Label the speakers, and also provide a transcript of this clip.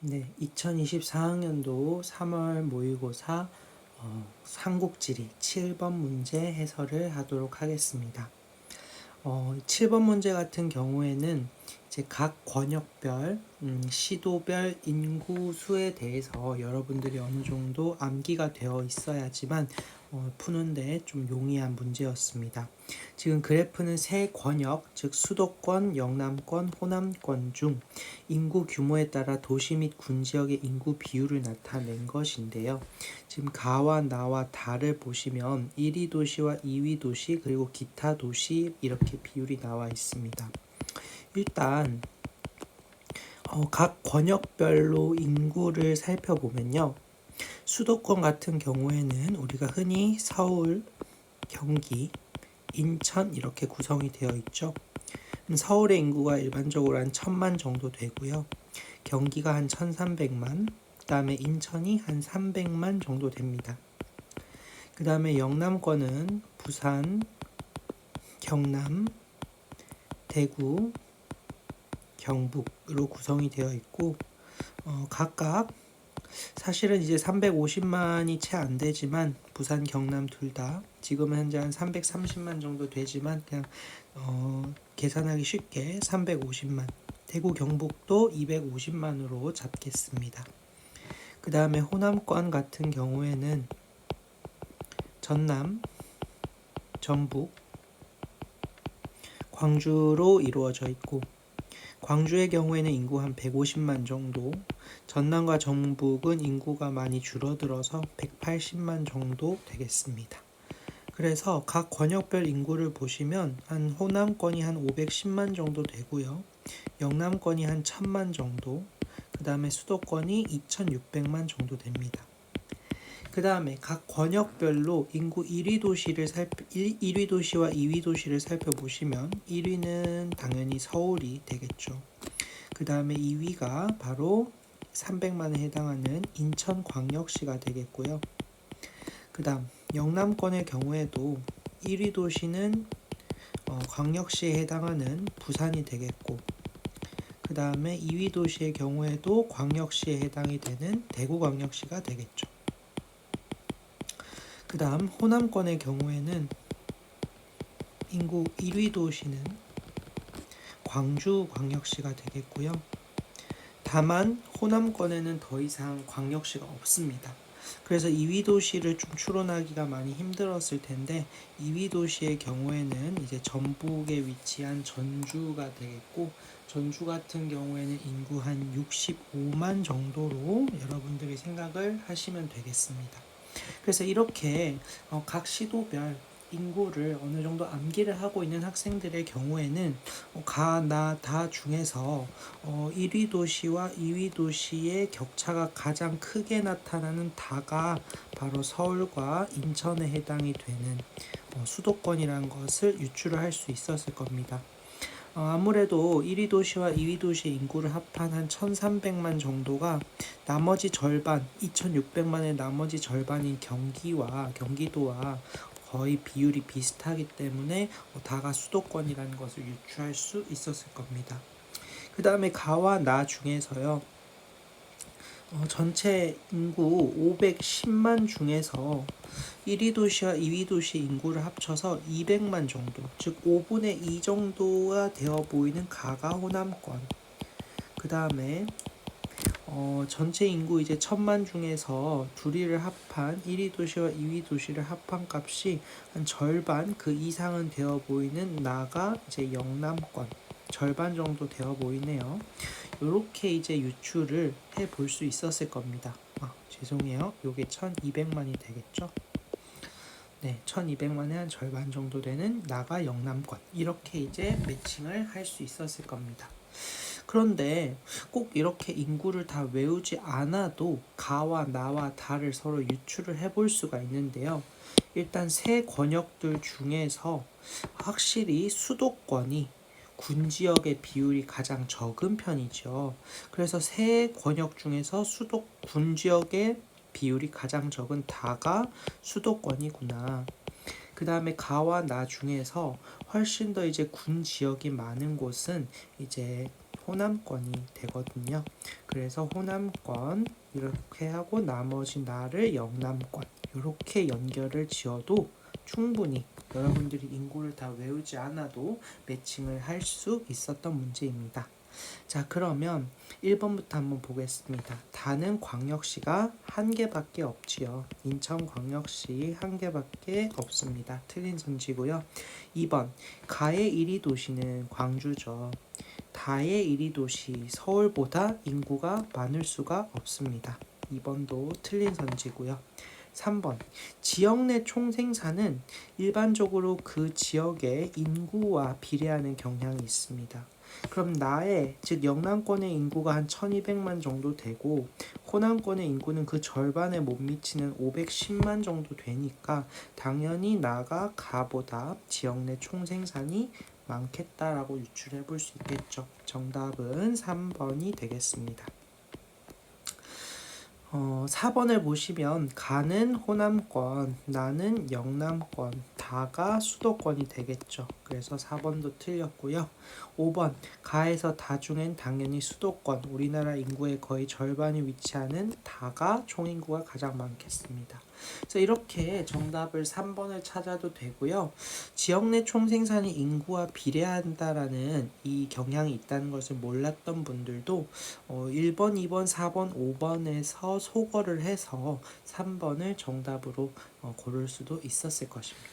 Speaker 1: 네, 2024학년도 3월 모의고사 삼국지리 7번 문제 해설을 하도록 하겠습니다. 7번 문제 같은 경우에는 이제 각 권역별, 시도별 인구수에 대해서 여러분들이 어느 정도 암기가 되어 있어야지만 푸는데 좀 용이한 문제였습니다. 지금 그래프는 세 권역, 즉 수도권, 영남권, 호남권 중 인구 규모에 따라 도시 및 군지역의 인구 비율을 나타낸 것인데요. 지금 가와 나와 다를 보시면 1위 도시와 2위 도시 그리고 기타 도시 이렇게 비율이 나와 있습니다. 일단 각 권역별로 인구를 살펴보면요. 수도권 같은 경우에는 우리가 흔히 서울, 경기, 인천 이렇게 구성이 되어 있죠. 서울의 인구가 일반적으로 한 1000만 정도 되고요. 경기가 한 1300만, 그 다음에 인천이 한 300만 정도 됩니다. 그 다음에 영남권은 부산, 경남, 대구, 경북으로 구성이 되어 있고 각각 사실은 이제 350만이 채 안 되지만 부산, 경남 둘 다 지금은 현재 한 330만 정도 되지만 그냥 계산하기 쉽게 350만, 대구, 경북도 250만으로 잡겠습니다. 그 다음에 호남권 같은 경우에는 전남, 전북, 광주로 이루어져 있고 광주의 경우에는 인구 한 150만 정도, 전남과 전북은 인구가 많이 줄어들어서 180만 정도 되겠습니다. 그래서 각 권역별 인구를 보시면 한 호남권이 한 510만 정도 되고요. 영남권이 한 1000만 정도, 그 다음에 수도권이 2600만 정도 됩니다. 그 다음에 각 권역별로 인구 1위 도시와 2위 도시를 살펴보시면 1위는 당연히 서울이 되겠죠. 그 다음에 2위가 바로 300만에 해당하는 인천광역시가 되겠고요. 그 다음 영남권의 경우에도 1위 도시는 광역시에 해당하는 부산이 되겠고 그 다음에 2위 도시의 경우에도 광역시에 해당이 되는 대구광역시가 되겠죠. 그 다음 호남권의 경우에는 인구 1위 도시는 광주광역시가 되겠고요. 다만 호남권에는 더 이상 광역시가 없습니다. 그래서 2위 도시를 좀 추론하기가 많이 힘들었을 텐데 2위 도시의 경우에는 이제 전북에 위치한 전주가 되겠고 전주 같은 경우에는 인구 한 65만 정도로 여러분들이 생각을 하시면 되겠습니다. 그래서 이렇게 각 시도별 인구를 어느 정도 암기를 하고 있는 학생들의 경우에는 가, 나, 다 중에서 1위 도시와 2위 도시의 격차가 가장 크게 나타나는 다가 바로 서울과 인천에 해당이 되는 수도권이라는 것을 유추를 할 수 있었을 겁니다. 아무래도 1위 도시와 2위 도시의 인구를 합한 한 1300만 정도가 나머지 절반, 2600만의 나머지 절반인 경기도와 거의 비율이 비슷하기 때문에 다가 수도권이라는 것을 유추할 수 있었을 겁니다. 그 다음에 가와 나 중에서요. 전체 인구 510만 중에서 1위 도시와 2위 도시 인구를 합쳐서 200만 정도, 즉 5분의 2 정도가 되어 보이는 가가 호남권. 그 다음에 전체 인구 이제 1000만 중에서 둘이를 합한 1위 도시와 2위 도시를 합한 값이 한 절반 그 이상은 되어 보이는 나가 이제 영남권. 절반 정도 되어 보이네요. 이렇게 이제 유추를 해 볼 수 있었을 겁니다. 죄송해요. 요게 1200만이 되겠죠. 네, 1200만의 한 절반 정도 되는 나가 영남권. 이렇게 이제 매칭을 할 수 있었을 겁니다. 그런데 꼭 이렇게 인구를 다 외우지 않아도 가와 나와 다를 서로 유추를 해볼 수가 있는데요. 일단 세 권역들 중에서 확실히 수도권이 군지역의 비율이 가장 적은 편이죠. 그래서 세 권역 중에서 군지역의 비율이 가장 적은 다가 수도권이구나. 그 다음에 가와 나 중에서 훨씬 더 이제 군 지역이 많은 곳은 이제 호남권이 되거든요. 그래서 호남권 이렇게 하고 나머지 나를 영남권 이렇게 연결을 지어도 충분히 여러분들이 인구를 다 외우지 않아도 매칭을 할 수 있었던 문제입니다. 자, 그러면 1번부터 한번 보겠습니다. 다는 광역시가 한 개밖에 없지요. 인천광역시 한 개밖에 없습니다. 틀린 선지고요. 2번 가의 1위 도시는 광주죠. 다의 1위 도시 서울보다 인구가 많을 수가 없습니다. 2번도 틀린 선지고요. 3번 지역 내 총생산은 일반적으로 그 지역의 인구와 비례하는 경향이 있습니다. 그럼 나의 즉 영남권의 인구가 한 1200만 정도 되고 호남권의 인구는 그 절반에 못 미치는 510만 정도 되니까 당연히 나가 가보다 지역 내 총생산이 많겠다라고 유출해 볼 수 있겠죠. 정답은 3번이 되겠습니다. 4번을 보시면 가는 호남권, 나는 영남권, 다가 수도권이 되겠죠. 그래서 4번도 틀렸고요. 5번 가에서 다 중엔 당연히 수도권, 우리나라 인구의 거의 절반이 위치하는 다가 총인구가 가장 많겠습니다. 그래서 이렇게 정답을 3번을 찾아도 되고요. 지역 내 총생산이 인구와 비례한다라는 이 경향이 있다는 것을 몰랐던 분들도 1번, 2번, 4번, 5번에서 소거를 해서 3번을 정답으로 고를 수도 있었을 것입니다.